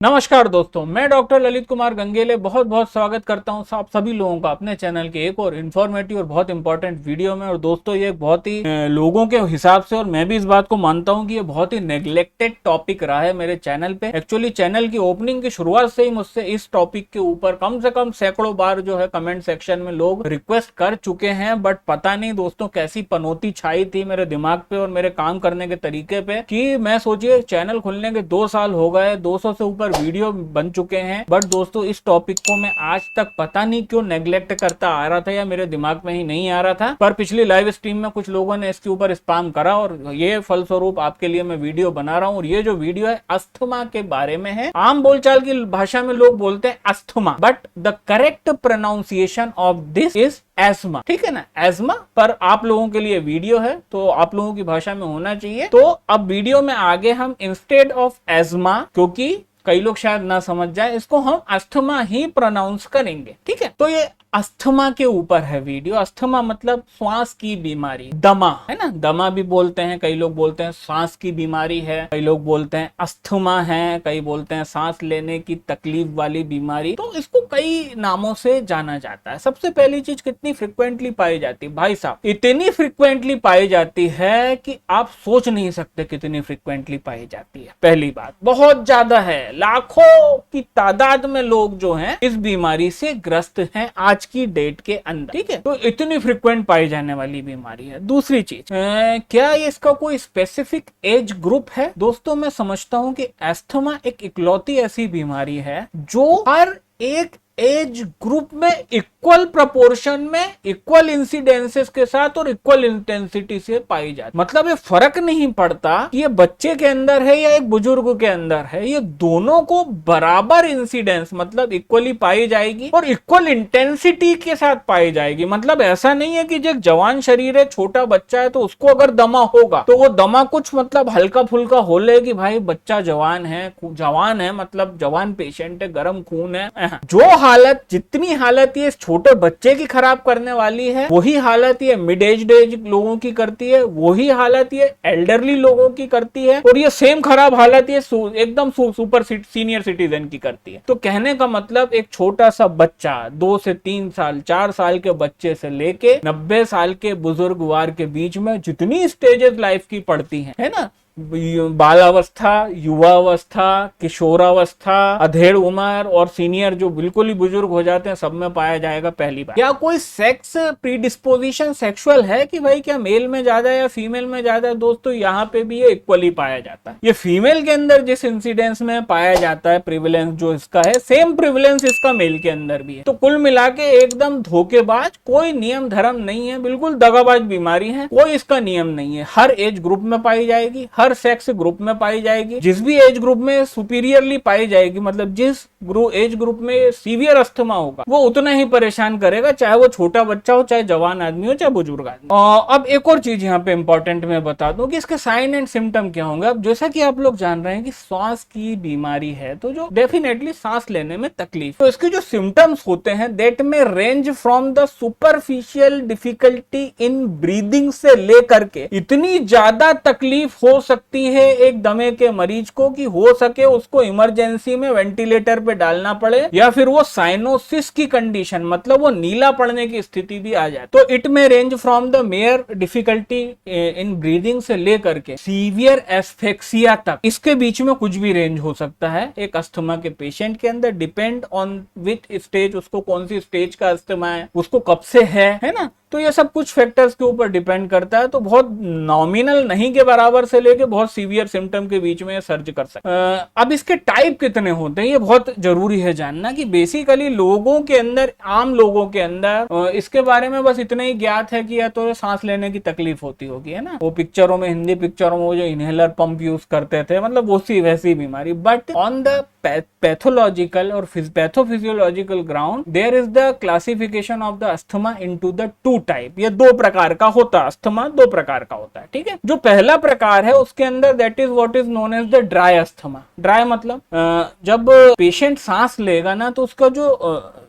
नमस्कार दोस्तों, मैं डॉक्टर ललित कुमार गंगेले बहुत बहुत स्वागत करता हूं आप सभी लोगों का अपने चैनल के एक और इन्फॉर्मेटिव और बहुत इंपॉर्टेंट वीडियो में। और दोस्तों, ये बहुत ही लोगों के हिसाब से और मैं भी इस बात को मानता हूं कि ये बहुत ही नेग्लेक्टेड टॉपिक रहा है मेरे चैनल पे। एक्चुअली चैनल की ओपनिंग की शुरुआत से ही मुझसे इस टॉपिक के ऊपर कम से कम सैकड़ों बार जो है कमेंट सेक्शन में लोग रिक्वेस्ट कर चुके हैं, बट पता नहीं दोस्तों कैसी पनौती छाई थी मेरे दिमाग पे और मेरे काम करने के तरीके पे कि मैं सोचिए चैनल खुलने के 2 साल हो गए, 200 से ऊपर वीडियो बन चुके हैं, बट दोस्तों इस टॉपिक को मैं आज तक पता नहीं क्यों नेग्लेक्ट करता आ रहा था या मेरे दिमाग में ही नहीं आ रहा था। पर पिछली लाइव स्ट्रीम में कुछ लोगों ने इसके ऊपर स्पैम करा और ये फलस्वरूप आपके लिए मैं वीडियो बना रहा हूं। और ये जो वीडियो है अस्थमा के बारे में है। आम बोलचाल की भाषा में लोग बोलते हैं asthma, but the correct pronunciation of this is ESMA. ठीक है ना, एस्मा। पर आप लोगों के लिए वीडियो है तो आप लोगों की भाषा में होना चाहिए। तो अब वीडियो में आगे हम इंस्टेड ऑफ एस्मा, क्योंकि कई लोग शायद ना समझ जाए, इसको हम अस्थमा ही प्रोनाउंस करेंगे। ठीक है, तो ये अस्थमा के ऊपर है वीडियो। अस्थमा मतलब श्वास की बीमारी, दमा है ना, दमा भी बोलते हैं, कई लोग बोलते हैं सांस की बीमारी है, कई लोग बोलते हैं अस्थमा है, कई बोलते हैं सांस लेने की तकलीफ वाली बीमारी। तो इसको कई नामों से जाना जाता है। सबसे पहली चीज कितनी फ्रिक्वेंटली पाई जाती है भाई साहब, इतनी फ्रिक्वेंटली पाई जाती है कि आप सोच नहीं सकते कितनी फ्रिक्वेंटली पाई जाती है। पहली बात, बहुत ज्यादा है, लाखों की तादाद में लोग जो हैं इस बीमारी से ग्रस्त हैं आज की डेट के अंदर। ठीक है, तो इतनी फ्रिक्वेंट पाई जाने वाली बीमारी है। दूसरी चीज, क्या ये इसका कोई स्पेसिफिक एज ग्रुप है? दोस्तों मैं समझता हूं कि अस्थमा एक इकलौती ऐसी बीमारी है जो हर एक एज ग्रुप में इक्वल प्रोपोर्शन में, इक्वल इंसिडेंसेस के साथ और इक्वल इंटेंसिटी से पाई जाती। मतलब ये फर्क नहीं पड़ता कि ये बच्चे के अंदर है या एक बुजुर्ग के अंदर है, ये दोनों को बराबर इंसिडेंस मतलब इक्वली पाई जाएगी और इक्वल इंटेंसिटी के साथ पाई जाएगी। मतलब ऐसा नहीं है कि जो जवान शरीर है, छोटा बच्चा है, तो उसको अगर दमा होगा तो वो दमा कुछ मतलब हल्का फुल्का हो ले कि भाई बच्चा जवान है मतलब जवान पेशेंट है, गर्म खून है। जो हालत, जितनी हालत ये छोटे बच्चे की खराब करने वाली है, वही हालत ये मिड एज लोगों की करती है, वही हालत ये एल्डरली लोगों की करती है, और ये सेम खराब हालत ये एकदम सुपर सीनियर सिटीजन की करती है। तो कहने का मतलब एक छोटा सा बच्चा 2 से 3 साल 4 साल के बच्चे से लेके 90 साल के बुजुर्गवार के बीच में जितनी स्टेजेस लाइफ की पड़ती है ना, बालावस्था, युवावस्था, किशोरावस्था, अधेड़ उम्र और सीनियर जो बिल्कुल ही बुजुर्ग हो जाते हैं, सब में पाया जाएगा। पहली बात, क्या कोई सेक्स प्रीडिस्पोजिशन सेक्सुअल है कि भाई क्या मेल में ज्यादा है या फीमेल में ज्यादा है? दोस्तों यहाँ पे भी ये इक्वली पाया जाता है। ये फीमेल के अंदर जिस इंसिडेंस में पाया जाता है, प्रिविलेंस जो इसका है, सेम प्रिविलेंस इसका मेल के अंदर भी है। तो कुल मिला के एकदम धोखेबाज, कोई नियम धर्म नहीं है, बिल्कुल दगाबाज बीमारी है, कोई इसका नियम नहीं है। हर एज ग्रुप में पाई जाएगी, हर सेक्स ग्रुप में पाई जाएगी, जिस भी एज ग्रुप में सुपीरियरली पाई जाएगी, मतलब जिस एज ग्रुप में सीवियर अस्थमा होगा वो उतना ही परेशान करेगा, चाहे वो छोटा बच्चा हो, चाहे जवान आदमी हो, चाहे बुजुर्ग आदमी। अब एक और चीज यहाँ पे इंपॉर्टेंट मैं बता दूं कि इसके साइन एंड सिम्टम क्या होंगे। अब जैसा कि आप लोग जान रहे हैं कि श्वास की बीमारी है, तो जो डेफिनेटली सांस लेने में तकलीफ, तो इसके जो सिम्टम्स होते हैं दैट में range from the superficial difficulty in breathing से लेकर के इतनी ज्यादा तकलीफ हो सकती है एक दमे के मरीज को कि हो सके उसको इमरजेंसी में वेंटिलेटर पे डालना पड़े, या फिर वो साइनोसिस की कंडीशन मतलब वो नीला पड़ने की स्थिति भी आ जाए। तो इट में range from the mayor difficulty in breathing से लेकर के सीवियर एस्फेक्सिया तक, इसके बीच में कुछ भी रेंज हो सकता है एक अस्थमा के पेशेंट के अंदर। डिपेंड ऑन विच स्टेज, उसको कौन सी स्टेज का अस्थमा है, उसको कब से है ना, तो ये सब कुछ फैक्टर्स के ऊपर डिपेंड करता है। तो बहुत नॉमिनल नहीं के बराबर से लेके बहुत सीवियर सिम्टम के बीच में सर्च कर सकते। अब इसके टाइप कितने होते हैं ये बहुत जरूरी है जानना कि बेसिकली लोगों के अंदर, आम लोगों के अंदर इसके बारे में बस इतना ही ज्ञात है कि या तो सांस लेने की तकलीफ होती होगी, है ना, वो पिक्चरों में, हिंदी पिक्चरों में वो जो इनहेलर पंप यूज करते थे, मतलब वो वैसी बीमारी। बट ऑन द पैथोलॉजिकल और pathophysiological ground there is the classification of the asthma into the 2 type, ये दो प्रकार का होता है, अस्थमा दो प्रकार का होता है, ठीक है। जो पहला प्रकार है उसके अंदर that is what is known as the dry asthma. Dry मतलब जब पेशेंट सांस लेगा ना तो उसका जो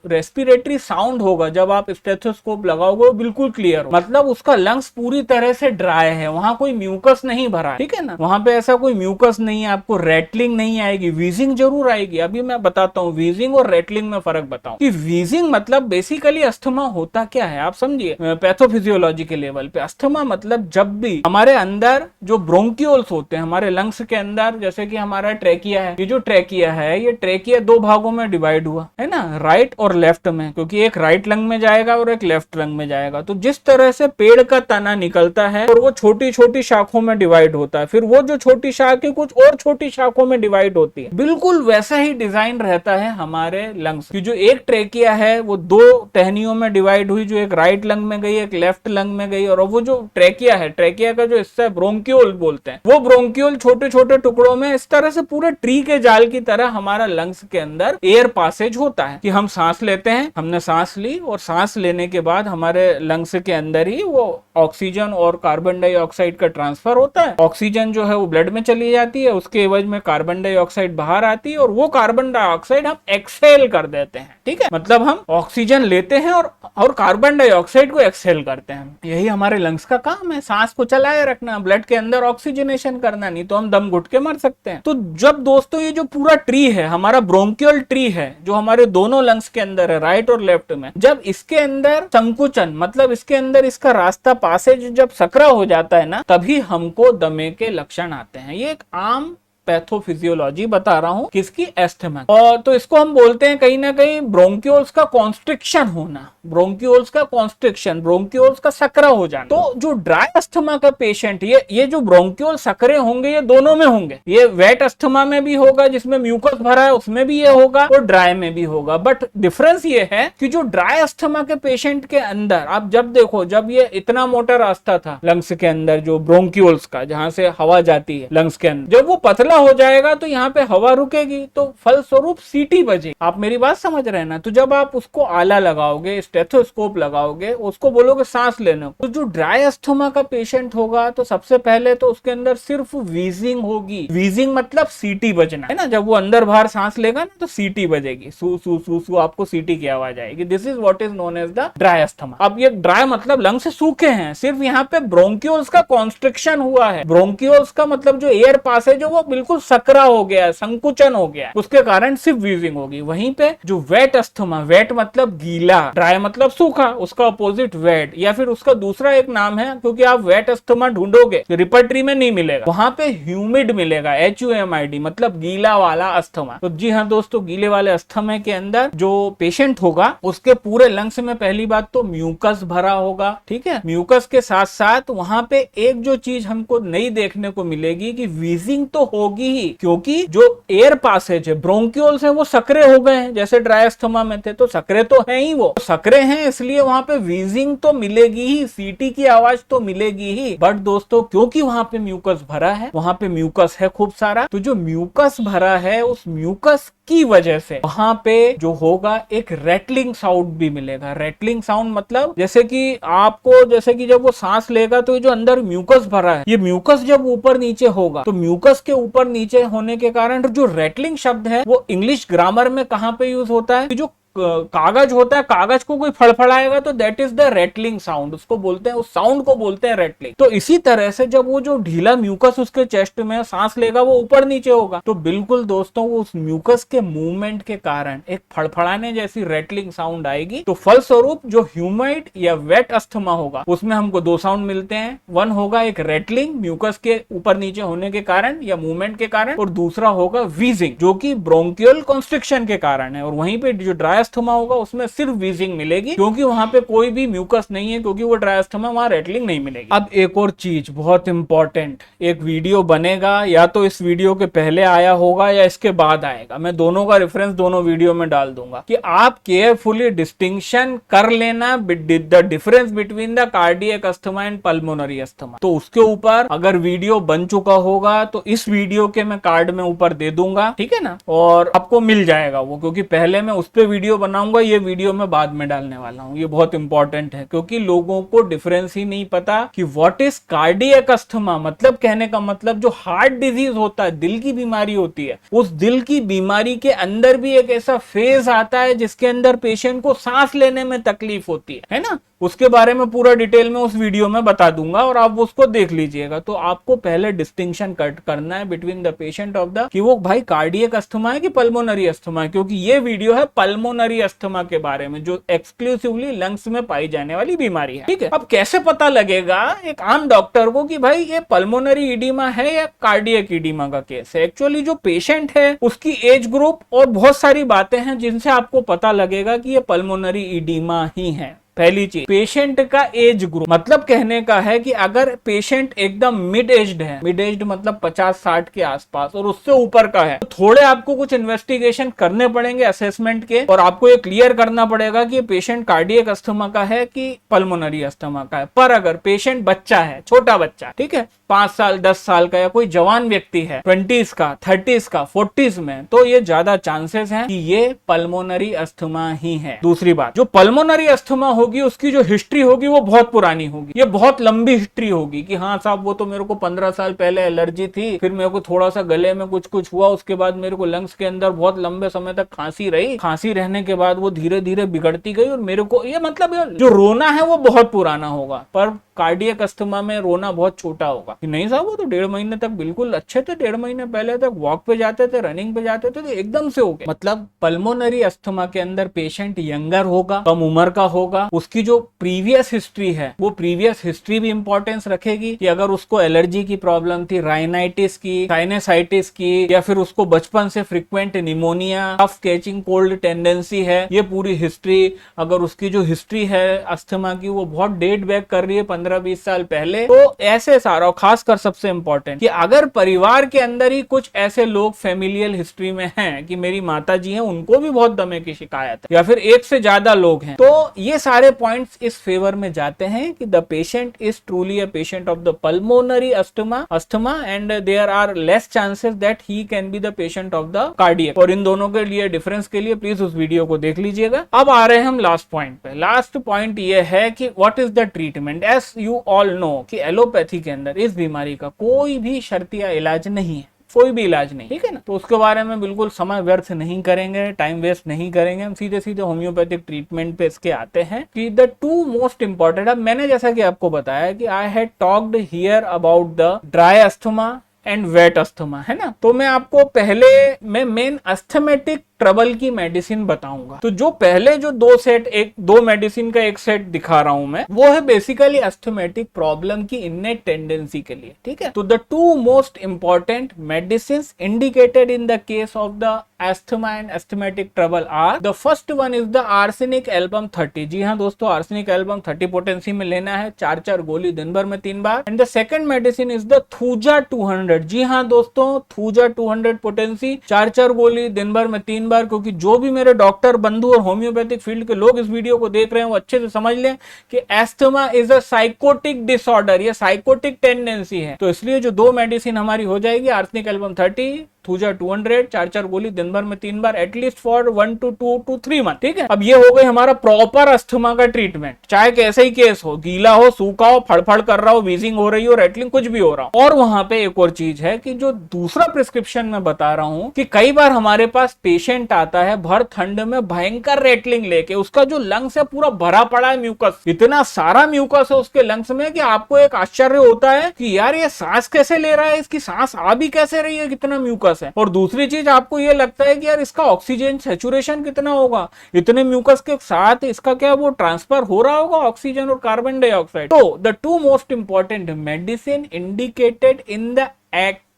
रेस्पिरेटरी साउंड होगा जब आप स्टेथोस्कोप लगाओगे वो बिल्कुल क्लियर हो, मतलब उसका लंग्स पूरी तरह से ड्राई है, वहां कोई म्यूकस नहीं भरा है, ठीक है ना, वहां पे ऐसा कोई म्यूकस नहीं है, आपको रेटलिंग नहीं आएगी, वीजिंग जरूर आएगी। अभी मैं बताता हूँ वीजिंग और रेटलिंग में फर्क बताऊं कि वीजिंग मतलब बेसिकली अस्थमा होता क्या है, आप समझिए पैथोफिजियोलॉजी के लेवल पे। अस्थमा मतलब जब भी हमारे अंदर जो ब्रोंक्यूल्स होते हैं हमारे लंग्स के अंदर, जैसे कि हमारा ट्रेकिया है, ये जो ट्रेकिया है ये ट्रेकिया दो भागों में डिवाइड हुआ है ना, राइट और लेफ्ट में, क्योंकि एक राइट लंग में जाएगा और एक लेफ्ट लंग में जाएगा। तो जिस तरह से पेड़ का तना निकलता है और वो छोटी छोटी शाखों में डिवाइड होता है, फिर वो जो छोटी शाख है कुछ और छोटी शाखों में डिवाइड होती है, बिल्कुल वैसा ही डिजाइन रहता है हमारे लंग्स की। जो एक ट्रेकिया है वो दो टहनियों में डिवाइड हुई, जो एक राइट लंग में गई एक लेफ्ट लंग में गई, और वो जो ट्रेकिया है, ट्रेकिया का जो हिस्सा है ब्रोंक्यूल बोलते हैं, वो ब्रोंक्यूल छोटे छोटे टुकड़ों में इस तरह से पूरे ट्री के जाल की तरह हमारा लंग्स के अंदर एयर पासेज होता है कि हम सांस लेते हैं, हमने सांस ली और सांस लेने के बाद हमारे लंग्स के अंदर ही वो ऑक्सीजन और कार्बन डाइऑक्साइड का ट्रांसफर होता है। ऑक्सीजन जो है वो ब्लड में चली जाती है, उसके एवज में कार्बन डाइऑक्साइड बाहर आती है और वो कार्बन डाइऑक्साइड हम एक्सहेल कर देते हैं, ठीक है, मतलब हम ऑक्सीजन लेते हैं और कार्बन डाइऑक्साइड को एक्सहेल करते हैं। यही हमारे लंग्स का काम है, सांस को चलाए रखना, ब्लड के अंदर ऑक्सीजनेशन करना, नहीं तो हम दम घुट के मर सकते हैं। तो जब दोस्तों ये जो पूरा ट्री है हमारा ब्रोंकियल ट्री है जो हमारे दोनों लंग्स के अंदर है राइट और लेफ्ट में, जब इसके अंदर संकुचन मतलब इसके अंदर इसका रास्ता पासेज जब सकरा हो जाता है ना, तभी हमको दमे के लक्षण आते हैं। ये एक आम पैथोफिजियोलॉजी बता रहा हूं किसकी, एस्थमा। और तो इसको हम बोलते हैं कहीं ना कहीं ब्रोंक्यूल्स का कॉन्स्ट्रिक्शन होना, ब्रोंक्यूल्स का कॉन्स्ट्रिक्शन, ब्रोंक्यूल्स का सकरा हो जाना। तो जो ड्राई अस्थमा का पेशेंट, ये जो ब्रोंक्यूल सकरे होंगे ये दोनों में होंगे, ये वेट अस्थमा में भी होगा जिसमें म्यूकस भरा है उसमें भी ये होगा और ड्राई में भी होगा। बट डिफरेंस ये है कि जो ड्राई अस्थमा के पेशेंट के अंदर आप जब देखो, जब ये इतना मोटा रास्ता था लंग्स के अंदर जो ब्रोंक्यूल्स का जहां से हवा जाती है लंग्स के अंदर, जब वो पतला हो जाएगा तो यहाँ पे हवा रुकेगी, तो फलस्वरूप सीटी बजेगी। आप मेरी बात समझ रहे हैं ना। तो जब आप उसको आला लगाओगे, स्टेथोस्कोप लगाओगे, उसको बोलोगे सांस लेने को, तो जो ड्राई अस्थमा का पेशेंट होगा तो सबसे पहले तो उसके अंदर सिर्फ वीजिंग होगी। वीजिंग मतलब सीटी बजना है ना, जब वो अंदर बाहर सांस लेगा ना तो सीटी बजेगी, सू सू सू सू आपको सीटी की आवाज आएगी। This is what is known as the dry asthma. अब ये ड्राई मतलब लंग से सूखे हैं, सिर्फ यहाँ पे ब्रोंक्यूल्स का कॉन्स्ट्रिक्शन हुआ है। ब्रोंक्यूल्स का मतलब जो एयर पास है जो वो बिल्कुल सकरा हो गया, संकुचन हो गया, उसके कारण सिर्फ वीजिंग होगी। वहीं पे जो वेट अस्थमा, वेट मतलब गीला, ड्राई मतलब सूखा, उसका अपोजिट वेट, या फिर उसका दूसरा एक नाम है, क्योंकि आप वेट अस्थमा ढूंढोगे रिपर्टरी में नहीं मिलेगा, वहां पे ह्यूमिड मिलेगा, HUMID मतलब गीला वाला अस्थमा। तो जी हाँ दोस्तों, गीले वाले अस्थमा के अंदर जो पेशेंट होगा उसके पूरे लंग्स में पहली बात तो म्यूकस भरा होगा, ठीक है। म्यूकस के साथ साथ वहां पे एक जो चीज हमको नई देखने को मिलेगी कि वीजिंग तो होगी ही, क्योंकि जो एयर पासेज है, ब्रोंक्यूल्स है, वो सकरे हो गए हैं, जैसे ड्राई अस्थमा में थे तो सकरे तो है ही, वो सकरे हैं, इसलिए वहां पे वीजिंग तो मिलेगी ही, सीटी की आवाज तो मिलेगी ही। बट दोस्तों क्योंकि वहां पे म्यूकस भरा है, वहां पे म्यूकस है खूब सारा, तो जो म्यूकस भरा है उस म्यूकस की वजह से वहां पे जो होगा एक रेटलिंग साउंड भी मिलेगा। रेटलिंग साउंड मतलब जैसे कि आपको, जैसे कि जब वो सांस लेगा तो ये जो अंदर म्यूकस भरा है, ये म्यूकस जब ऊपर नीचे होगा तो म्यूकस के ऊपर नीचे होने के कारण जो रेटलिंग शब्द है वो इंग्लिश ग्रामर में कहां पे यूज होता है, जो कागज होता है, कागज को कोई फड़फड़ाएगा तो that is the rattling sound, उसको बोलते हैं, उस साउंड को बोलते हैं रेटलिंग। तो इसी तरह से जब वो जो ढीला म्यूकस उसके चेस्ट में सांस लेगा वो ऊपर नीचे होगा, तो बिल्कुल दोस्तों वो उस म्यूकस के मूवमेंट के कारण एक फड़फड़ाने जैसी रेटलिंग साउंड आएगी। तो फलस्वरूप जो ह्यूमिड या वेट अस्थमा होगा उसमें हमको दो साउंड मिलते हैं, वन होगा एक रेटलिंग म्यूकस के ऊपर नीचे होने के कारण या मूवमेंट के कारण, और दूसरा होगा वीजिंग जो कि ब्रोंकियल कॉन्स्ट्रिक्शन के कारण है। और वहीं पे जो ड्राई अस्थमा होगा उसमें सिर्फ वीजिंग मिलेगी, क्योंकि वहां पे कोई भी म्यूकस नहीं है, क्योंकि वो ड्राई अस्थमा, वहां रेटलिंग नहीं मिलेगी। अब एक और चीज बहुत इंपॉर्टेंट, एक वीडियो बनेगा, या तो इस वीडियो के पहले आया होगा या इसके बाद आएगा, मैं दोनों का रेफरेंस दोनों वीडियो में डाल दूंगा, कि आप केयरफुली डिस्टिंक्शन कर लेना the difference between the cardiac asthma and pulmonary asthma. तो उसके ऊपर अगर वीडियो बन चुका होगा तो इस वीडियो के मैं कार्ड में ऊपर दे दूंगा, ठीक है ना, और आपको मिल जाएगा वो, क्योंकि पहले मैं उस पे वीडियो वीडियो बनाऊंगा, ये वीडियो मैं बाद में डालने वाला हूं। ये बहुत इंपॉर्टेंट है क्योंकि लोगों को डिफरेंस ही नहीं पता कि व्हाट इज कार्डियक अस्थमा। मतलब कहने का मतलब जो हार्ट डिजीज होता है, दिल की बीमारी होती है, उस दिल की बीमारी के अंदर भी एक ऐसा फेज आता है जिसके अंदर पेशेंट को सांस लेने में तकलीफ होती है ना। उसके बारे में पूरा डिटेल में उस वीडियो में बता दूंगा और आप उसको देख लीजिएगा। तो आपको पहले डिस्टिंक्शन कट करना है between the patient of the कि वो भाई कार्डियक अस्थमा है कि पल्मोनरी अस्थमा है, क्योंकि ये वीडियो है पल्मोनरी अस्थमा के बारे में जो एक्सक्लूसिवली लंग्स में पाई जाने वाली बीमारी है। ठीक है, अब कैसे पता लगेगा एक आम डॉक्टर को कि भाई ये पल्मोनरी इडीमा है या कार्डियक इडीमा का केस है? एक्चुअली जो पेशेंट है उसकी एज ग्रुप और बहुत सारी बातें हैं जिनसे आपको पता लगेगा कि ये पल्मोनरी इडीमा ही है। पहली चीज, पेशेंट का एज ग्रुप, मतलब कहने का है कि अगर पेशेंट एकदम मिड एज्ड है, मिड एज्ड मतलब 50-60 के आसपास और उससे ऊपर का है, तो थोड़े आपको कुछ इन्वेस्टिगेशन करने पड़ेंगे असेसमेंट के, और आपको ये क्लियर करना पड़ेगा कि पेशेंट कार्डियक अस्थमा का है कि पल्मोनरी अस्थमा का है। पर अगर पेशेंट बच्चा है, छोटा बच्चा, ठीक है, 5 साल 10 साल का, या कोई जवान व्यक्ति है 20s का, 30s का, 40s में, तो ये ज्यादा चांसेस हैं कि ये पल्मोनरी अस्थमा ही है। दूसरी बात, जो पल्मोनरी अस्थमा होगी उसकी जो हिस्ट्री होगी वो बहुत पुरानी होगी, ये बहुत लंबी हिस्ट्री होगी कि हाँ साहब वो तो मेरे को 15 साल पहले एलर्जी थी, फिर मेरे को थोड़ा सा गले में कुछ हुआ, उसके बाद मेरे को लंग्स के अंदर बहुत लंबे समय तक खांसी रही, खांसी रहने के बाद वो धीरे धीरे बिगड़ती गई और मेरे को ये मतलब जो रोना है वो बहुत पुराना होगा। पर कार्डियक अस्थमा में रोना बहुत छोटा होगा कि नहीं साहब वो तो 1.5 महीने तक बिल्कुल अच्छे थे, 1.5 महीने पहले तक वॉक पे जाते थे, रनिंग पे जाते थे, तो एकदम से हो गए। मतलब पल्मोनरी अस्थमा के अंदर पेशेंट यंगर होगा, कम उम्र का होगा, उसकी जो प्रीवियस हिस्ट्री है वो प्रीवियस हिस्ट्री भी इंपॉर्टेंस रखेगी कि अगर उसको एलर्जी की प्रॉब्लम थी, राइनाइटिस की, साइनसाइटिस की, या फिर उसको बचपन से फ्रिक्वेंट निमोनिया, कफ कैचिंग कोल्ड टेंडेंसी है, ये पूरी हिस्ट्री, अगर उसकी जो हिस्ट्री है अस्थमा की वो बहुत डेट बैक कर रही है 15-20 साल पहले, तो ऐसे सारा, और खासकर सबसे इंपॉर्टेंट कि अगर परिवार के अंदर ही कुछ ऐसे लोग फैमिलियल हिस्ट्री में हैं कि मेरी माता जी हैं उनको भी बहुत दमे की शिकायत है, या फिर एक से ज्यादा लोग हैं, तो ये सारे पॉइंट्स इस फेवर में जाते हैं कि the patient is truly a patient of the pulmonary asthma and there are less chances that he can be the patient of the cardiac. और इन दोनों के लिए डिफरेंस के लिए प्लीज उस वीडियो को देख लीजिएगा। अब आ रहे हैं हम लास्ट पॉइंट पे। लास्ट पॉइंट ये है कि what is the treatment. As you all know कि एलोपैथी के अंदर इस बीमारी का कोई भी शर्तिया इलाज नहीं है, कोई भी इलाज नहीं, ठीक है ना। तो उसके बारे में बिल्कुल समय व्यर्थ नहीं करेंगे, टाइम वेस्ट नहीं करेंगे, हम सीधे सीधे होम्योपैथिक ट्रीटमेंट पे इसके आते हैं कि द टू मोस्ट इंपॉर्टेंट। अब मैंने जैसा कि आपको बताया कि I had talked here about the dry asthma and wet asthma, है ना। तो मैं आपको पहले मैं मेन अस्थमेटिक ट्रबल की मेडिसिन बताऊंगा। तो जो पहले जो दो मेडिसिन का एक सेट दिखा रहा हूं मैं, वो है बेसिकली अस्थमेटिक प्रॉब्लम की इननेट टेंडेंसी के लिए, ठीक है। तो the two most important medicine indicated in the case of the asthma and asthmatic trouble are, the first one is the arsenic album 30। जी हाँ दोस्तों, arsenic album 30 पोटेंसी में लेना है, 4 गोली दिन भर में 3 बार। And the second medicine is the thuja 200। जी हाँ दोस्तों, थूजा 200 पोटेंसी, 4 गोली दिन भर में 3 बार। क्योंकि जो भी मेरे डॉक्टर बंधु और होम्योपैथिक फील्ड के लोग इस वीडियो को देख रहे हैं वो अच्छे से समझ लें कि asthma is a psychotic disorder, ये साइकोटिक टेंडेंसी है। तो इसलिए जो 2 मेडिसिन हमारी हो जाएगी, आर्सेनिक एल्बम 30, थूजा 200, 4 गोली दिन भर में 3 बार, at least for 1 to 2 to 3 month, ठीक है। अब ये हो गई हमारा प्रॉपर अस्थमा का ट्रीटमेंट, चाहे कैसे ही केस हो, गीला हो, सूखा हो, फड़फड़ कर रहा हो, वीजिंग हो रही हो, रेटलिंग कुछ भी हो रहा हो। और वहां पे एक और चीज है कि जो दूसरा प्रिस्क्रिप्शन में बता रहा हूं कि कई बार हमारे पास पेशेंट आता है भर ठंड में भयंकर रेटलिंग लेके, उसका जो लंग्स है पूरा भरा पड़ा है म्यूकस, इतना सारा म्यूकस है उसके लंग्स में कि आपको एक आश्चर्य होता है कि यार ये सांस कैसे ले रहा है, इसकी सांस आ भी कैसे रही है, कितना म्यूकस है। और दूसरी चीज आपको यह लगता है कि यार इसका ऑक्सीजन सैचुरेशन कितना होगा, इतने म्यूकस के साथ इसका क्या वो ट्रांसफर हो रहा होगा ऑक्सीजन और कार्बन डाइऑक्साइड। तो the two most important medicine indicated in the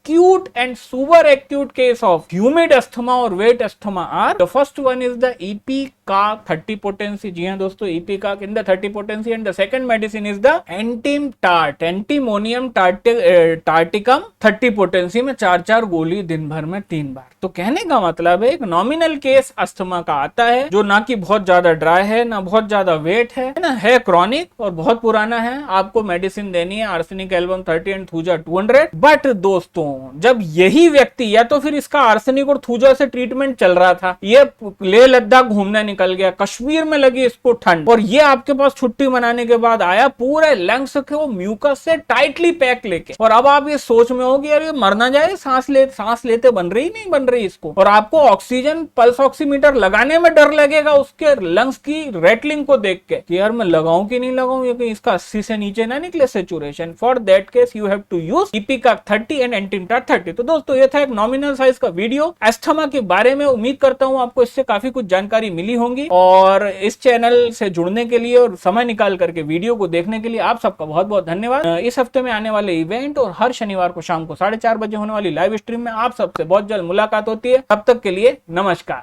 acute and super acute case of humid asthma or wet asthma are, the first one is the EP का 30 potency। जी हाँ दोस्तों, EP का in the 30 potency, and the second medicine is the antimonium tarticum 30 potency में 4 गोली दिन भर में 3 बार। तो कहने का मतलब है एक नॉमिनल केस अस्थमा का आता है जो ना कि बहुत ज्यादा ड्राई है ना बहुत ज्यादा वेट है ना, है क्रॉनिक और बहुत पुराना है। आपको मेडिसिन देनी है arsenic album 30 and thuja 200। But दोस्तों जब यही व्यक्ति, या तो फिर इसका आर्सेनिक और थूजा से ट्रीटमेंट चल रहा था, ये लेह लद्दाख घूमने निकल गया, कश्मीर में लगी इसको ठंड, और ये आपके पास छुट्टी मनाने के बाद आया पूरे लंग्स के वो म्यूकस से टाइटली पैक लेके, और अब आप ये सोच में हो कि यार ये मर ना जाए, सांस लेते बन रही नहीं बन रही इसको, और आपको ऑक्सीजन पल्स ऑक्सीमीटर लगाने में डर लगेगा उसके लंग्स की रेटलिंग को देख के कि यार मैं लगाऊं कि नहीं लगाऊं, ये इसका 80 से नीचे ना निकले saturation. For that case you have to use ipecac 30 and antim tart 30। तो दोस्तों ये था एक नॉमिनल साइज का वीडियो एस्थमा के बारे में। उम्मीद करता हूं आपको इससे काफी कुछ जानकारी मिली होंगी, और इस चैनल से जुड़ने के लिए और समय निकाल करके वीडियो को देखने के लिए आप सबका बहुत बहुत धन्यवाद। इस हफ्ते में आने वाले इवेंट और हर शनिवार को शाम को 4:30 बजे होने वाली लाइव स्ट्रीम में आप सबसे बहुत जल्द मुलाकात होती है। तब तक के लिए नमस्कार।